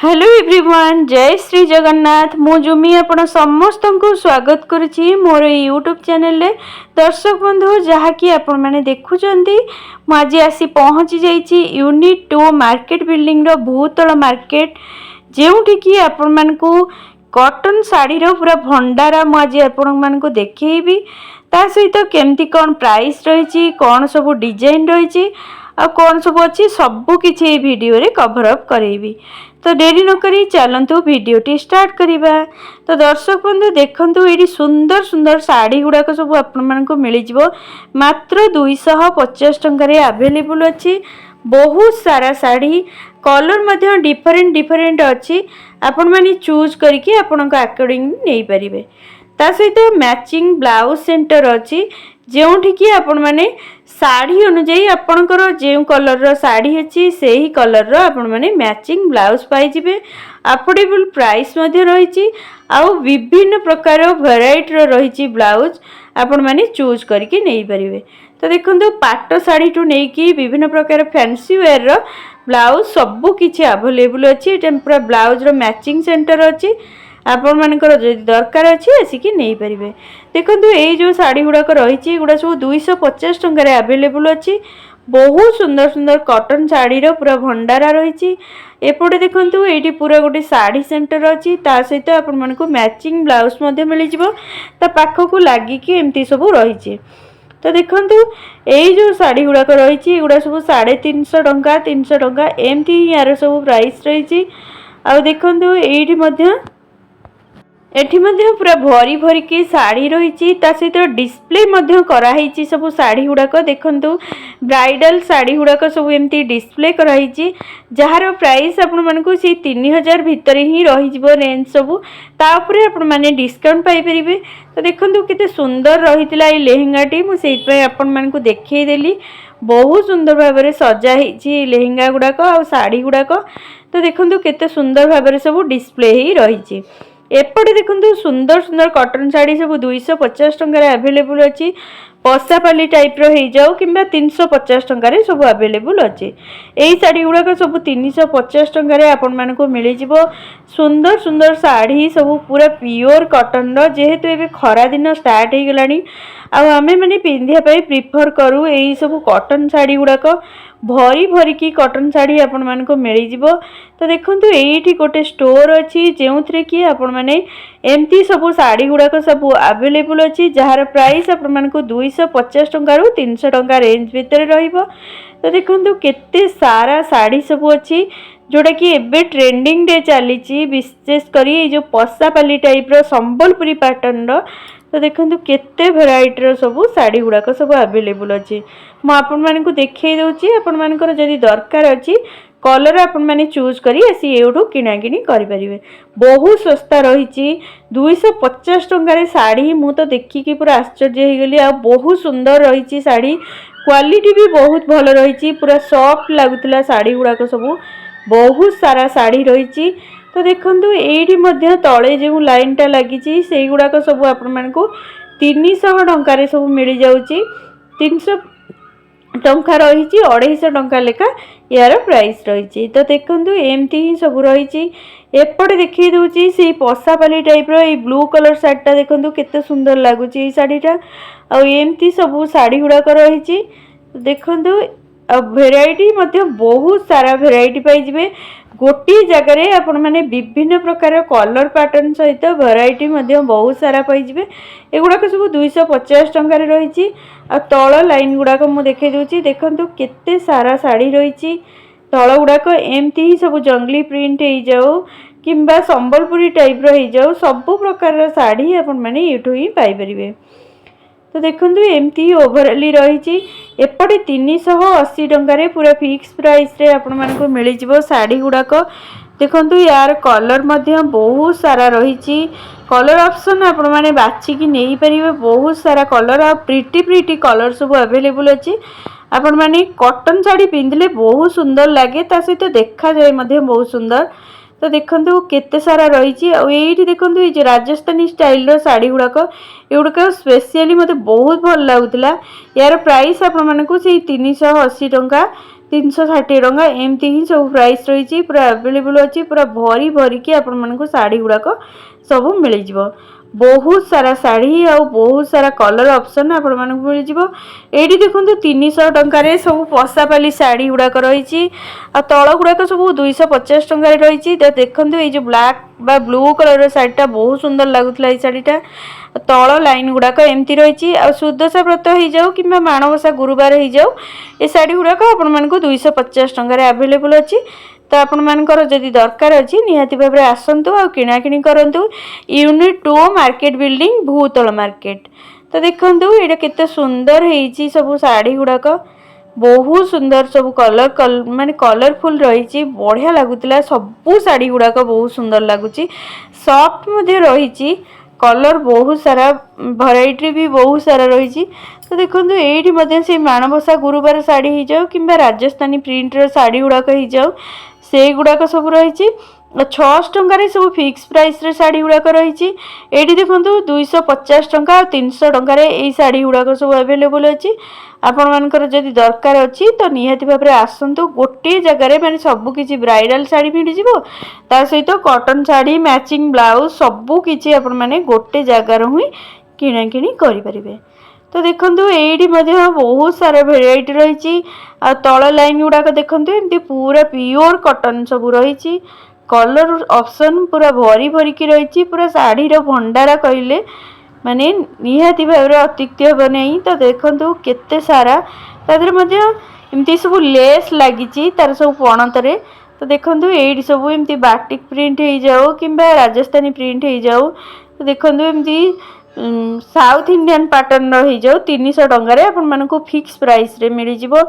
Hello everyone, जय श्री जगन्नाथ। मु जुमी आपण समस्त को स्वागत करुच्ची मोर यूट्यूब चैनल रे। दर्शक बंधु जहाँकि आपण मैंने देखुचंती मु आज आसी पहुँची जाइए यूनिट 2 मार्केट बिल्डिंग रो भूतल मार्केट, जोठी कि आपण मानकु कॉटन साड़ी रो पूरा भंडारा मु आज आपण मानकु देखैबी। ता सहित केमती कौन प्राइस रही, कौन सब डिजाइन रही आ कौन सब अच्छी सबू किसी वीडियो रे कवर अप करेबी। तो डेरी न करी चलतु वीडियोटी स्टार्ट करिबा। तो दर्शक बंधु देखंतु ये सुंदर सुंदर साड़ी गुड़ाक सब आपण मिल जिवो मात्र 250 टंका अवेलेबल अच्छी। बहुत सारा साड़ी कलर मध्य डिफरेंट डिफरेंट अच्छी, आपण माने चूज करके आपण अकॉर्डिंग नहीं पारिबे। ता सहित मैचिंग ब्लाउज सेंटर अच्छी, जोठी कि आपण माने साड़ी अनुजाई आपणकर जो कलर रो साड़ी अच्छी से ही कलर रो आपण माने मैचिंग ब्लाउज पाई जिवे। अफोर्डेबल प्राइस मध्ये रही, आउ विभिन्न प्रकार वेराइटी रो रही ब्लाउज आपण माने चूज करके नहीं पारिबे। तो देखंतु पाट साड़ी टू नहीं कि विभिन्न प्रकार फैंसी वेयर रो ब्लाउज सबू किछि अवेलेबल अच्छी। एटा पूरा ब्लाउज रो मैचिंग सेंटर अच्छी, आपण मानकर जदि दरकार अच्छी आसिकी नहीं पारिबे। देखंतु एई जो साड़ी गुड़ाक रही गुड़ा सब 250 टंका अवेलेबल अच्छी। बहुत सुंदर सुंदर कॉटन साड़ी रो पूरा भंडारा रही। एपटे देखंतु एठी पूरा गोटे साड़ी सेंटर अच्छी, ता सहित आपण मानकु मैचिंग ब्लाउज मध्ये मिल जिवो। ता पाखकु लागिकी एमती सब रही। तो देखंतु एई जो साड़ी गुड़ाक रही गुड़ा सब 350 टंका 300 टंका एमती यार सब प्राइस रही। आ देखंतु एठी मध्य एठी मध्य पूरा भरी भरी की साड़ी रही, ता सहित डिस्प्ले मध्य कराई सब साड़ी गुड़ाक। देखंतु ब्राइडल साड़ी गुड़ाक सब एमती डिस्प्ले कराई, जार प्राइस आपण मानकु से 3000 भितर ही रही जिवो रेंज सब। तापरे आपण माने डिस्काउंट पाई परिबे। तो देखंतु केते सुंदर रहितला ए लेहेंगाटी, मु सेहि पय आपण मानकु देखै देली। बहुत सुंदर भाबरे सजा हिची लेहेंगा गुड़ाक आ साड़ी गुड़ाक। तो देखंतु केते सुंदर भाबरे सब डिस्प्ले ही रही। एपटे देखंतु सुंदर सुंदर कॉटन साड़ी सब 250 टंका अवेलेबल अच्छी। पसापाली टाइप रो हो जाओ कि 350 टंका सब अवेलेबल अच्छी। यही साड़ी गुड़ाक सब 350 टंका आपण मानकु मिल जिवो। सुंदर सुंदर साड़ी सब पूरा प्योर कॉटन रो, जेहेतु एबे खरा दिन स्टार्ट हो गलानी आमे माने पिंधिया पई प्रिफर करू एही सब कॉटन साड़ी गुड़ाक। भरी भरी की कॉटन साड़ी आपण मानकु मिल जिवो। तो देखंतु एठी गोटे स्टोर अच्छी, जोंथरे कि आपण माने एमती सब साड़ी गुड़ाक सब अवेलेबल अच्छी, जार प्राइस आपण मानकु 250 टंका रु 300 टंका रेंज भितर रहिबो। तो देखंतु केते सारा साड़ी सब अच्छी, जोटा कि एबे ट्रेंडिंग डे चली, विशेष करी जो पसापाली टाइप रो संबलपुरी पैटर्न रो। तो देखंतु केते वेराइटी रो सब साड़ी गुड़ाक सब अवेलेबल अच्छी। मु आपण मानकु देखै दउची, आपण मानकर जदि दरकार अच्छी कलर आपण माने चूज करी आसी एठू किना किनी करि परिबे। बहुत सस्ता रही, 250 टंका रे साड़ी मु तो देखिकी पूरा आश्चर्य हो गली। आ बहुत सुंदर रही साड़ी, क्वालिटी भी बहुत भल रही, पूरा सॉफ्ट लागुतला साड़ी गुड़ाक सब। बहुत सारा साड़ी रही। तो देखंतु एठी मध्य तळे जो लाइन टा लागी से गुड़ाक सब आपण मानकु 300 टंका रे सब मिल जाउची। 300 टंका रही, 250 टंका लेखा यार प्राइस रही। तो देखंतु एमती ही सब रही। एपटे देखी दूची से पसापाली टाइप रो ए ब्लू कलर साड़ीटा देखंतु केते सुंदर लागुची साड़ीटा। आ एमती सब साड़ी गुड़ाक रही। देखंतु भेराइटी मध्य बहुत सारा भेराइटी पाई जिवे। गोटी जगह रे आपण माने विभिन्न प्रकार कलर पैटर्न सहित भेराइटी मध्य बहुत सारा पाई जिवे। एगुड़ाक सब 250 टंका रे रही। आ तळ लाइन गुड़ाक मु देखै दउची, देखंतु केते सारा साड़ी रही। तळ गुड़ाक एमती ही सब जंगली प्रिंट हो जाओ किंबा संबलपुरी टाइप रो हो जाओ, सबु प्रकार साड़ी आपण माने एठू ही पाई परिबे। तो देखंतु एमती ओवरऑली रही। एपटे 380 टंका रे पूरा फिक्स प्राइस रे आपण मानकु मिल जिवो साड़ी गुड़ाक। देखंतु यार कलर मध्य बहुत सारा रही। कलर ऑप्शन आपण माने बाछिकी नहीं परिबे। बहुत सारा कलर आ प्रिटी प्रिटी कलर सब अवेलेबल अच्छी। आपण माने कॉटन साड़ी पिंधले बहुत सुंदर लगे, ता सहित देखा जाए मध्य बहुत सुंदर। तो देखंतु केते सारा रही। आ एठी देखंतु ए राजस्थानी स्टाइल रो साड़ी गुड़ाक एगुड़ाक स्पेशली मते बहुत भल लागुतला। यार प्राइस आपण मानकु से 380 टंका 360 टंका एमती ही सब प्राइस रही पूरा अवेलेबल अच्छी पूरा भरी भरिकी आपण मानक शाढ़ी गुड़ाक सब मिल जाव बहुत सारा शाढ़ी आ बहुत सारा कलर ऑप्शन आपण मानक मिल जाव। एठी देखंतु 300 टंका सब पसापाली शाढ़ी गुड़ाक रही तल गुड़ाक सब 250 टंका रही। देखंतु ये जो ब्लैक बा ब्लू कलर शाढ़ीटा बहुत सुंदर लगुला ये शाढ़ीटा तल लाइन गुड़ाक एमती रही सुदशा व्रत हो जाऊ कि माणवसा गुरुवार हो जाऊ ये शाढ़ी गुड़ाक आपण मानक 250 टंका अवेलेबल अच्छी। तो आपण मानकर जदि दरकार अच्छी निहाती भाव में आसतु आ किणाकिणी करंतु यूनिट 2 मार्केट बिल्डिंग भूतल मार्केट। तो देखंतु ये केते सुंदर है सब शाढ़ी गुड़ाक बहुत सुंदर सब कलर माने कलरफुल रही बढ़िया लगुला सबू शाढ़ी गुड़ाक बहुत सुंदर लगुच सॉफ्ट मध्य रही कलर बहुत सारा भराइटी भी बहुत सारा रही। तो देखो ये से माणवसा गुरुवार शाढ़ी हो जाऊ कि राजस्थानी प्रिंटर शाढ़ी गुड़ाक हो जाऊ से गुड़ाक सब रही 600 टंकार सब फिक्स प्राइस रे शाढ़ी गुड़ाक रही। ये देखो 250 टंका 300 टंकार ये शाढ़ी गुड़ाक सब अवेलेबल अच्छी। आपण मानकर जदि दरकार अच्छी तो निहाती भाव में आसतु गोटे जगार मैंने सबकि ब्राइडल शाढ़ी मिल जाव ता सहित कॉटन शाढ़ी मैचिंग ब्लाउज सबकि आपण मैंने गोटे जगार ही किणाकिणी करें। तो देखो ये बहुत सारा भेराइटी रही तल लाइन गुड़ाक देखो एमती पूरा प्योर कॉटन सब रही कलर ऑप्शन पूरा भरी भरिकी रही पूरा शाढ़ी भंडारा कहले माने निहाती भाव में अत्युक्ति हम नहीं। तो देखो केते सारा एमती सब लेस लगी तार सब पणतरे। तो देखो ये सब एमती बाटिक प्रिंट हो जाऊ कि राजस्थानी प्रिंट हो जाऊ। तो देखो एमती साउथ इंडियन पैटर्न हो जाऊ 300 टंकार आपण मानक फिक्स प्राइस रे मिल जिवो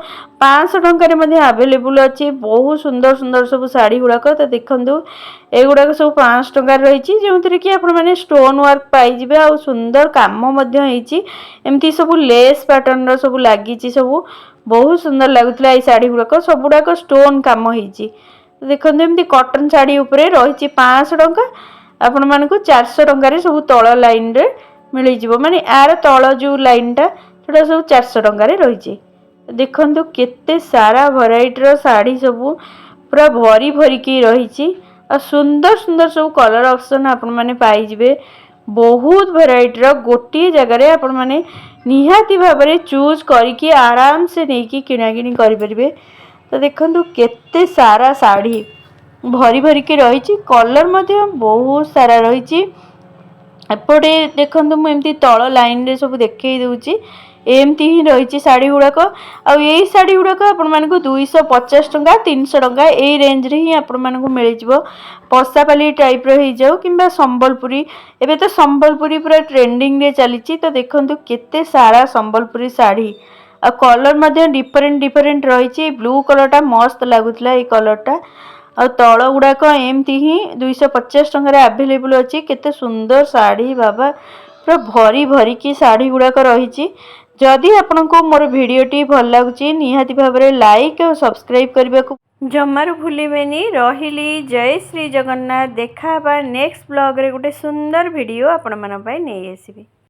500 टंकार मध्ये अवेलेबल अच्छी बहुत सुंदर सुंदर सब शाढ़ी गुड़ाक। तो देखो ये गुड़ाक सब 500 टंकार रही जो कि आपण माने स्टोन वर्क पाइबे आ सुंदर काम एमती सब लेस पैटर्न सब लगी सब बहुत सुंदर लगुला ये शाढ़ी गुड़ाक सब गुड़ाक स्टोन काम होती। देखो एमती कॉटन शाढ़ी उपरे रही 500 टंका आपण मानक 400 टंकार सब तल लाइन रे मिल जाव माने यार तल जो लाइनटा छोटा सब 400 टंकार रही। देखो केते सारा भराइटर शाढ़ी सब पूरा भरी भरिकी रही सुंदर सुंदर सब कलर ऑप्शन आपण माने पाइबे बहुत भेराइटर गोटे जगार आपण माने निहाती भाव में चूज करके आराम से नहीं किणाकिणी करें। तो देखो केते सारा शाढ़ी भरी भरिकी रही कलर मध्य बहुत सारा रही एपटे देखो मुझे तल लाइन रे सब देखई दूची एमती ही रही शाढ़ी गुड़ाक आ यही शाढ़ी गुड़ाक आपण मानक 250 टंका 300 टंका यही रेंज रे ही आपण मानक मिल जाव पसापाली टाइप रो हो जाऊ कि संबलपुरी एबे तो संबलपुरी पूरा ट्रेंडिंग रे चली। तो देखो केते सारा संबलपुरी शाढ़ी आ कलर मध्य डिफरेंट डिफरेंट रही ब्लू कलरटा मस्त लगुला ये कलरटा आ तल गुड़ाक एमती ही 250 टंकार अवेलेबल अच्छी केते सुंदर शाढ़ी बाबा पूरा भरी भरिकी शाढ़ी गुड़ाक रही। जदि आपको मोर भिडटी भल लगुच निहाती भाव में लाइक और सब्सक्राइब करने को जमारू भूलिबेनी रहिली। जय श्री जगन्नाथ देखा नेक्स्ट ब्लॉग रे गोटे सुंदर वीडियो आपण मन पाई नहीं आसीबी।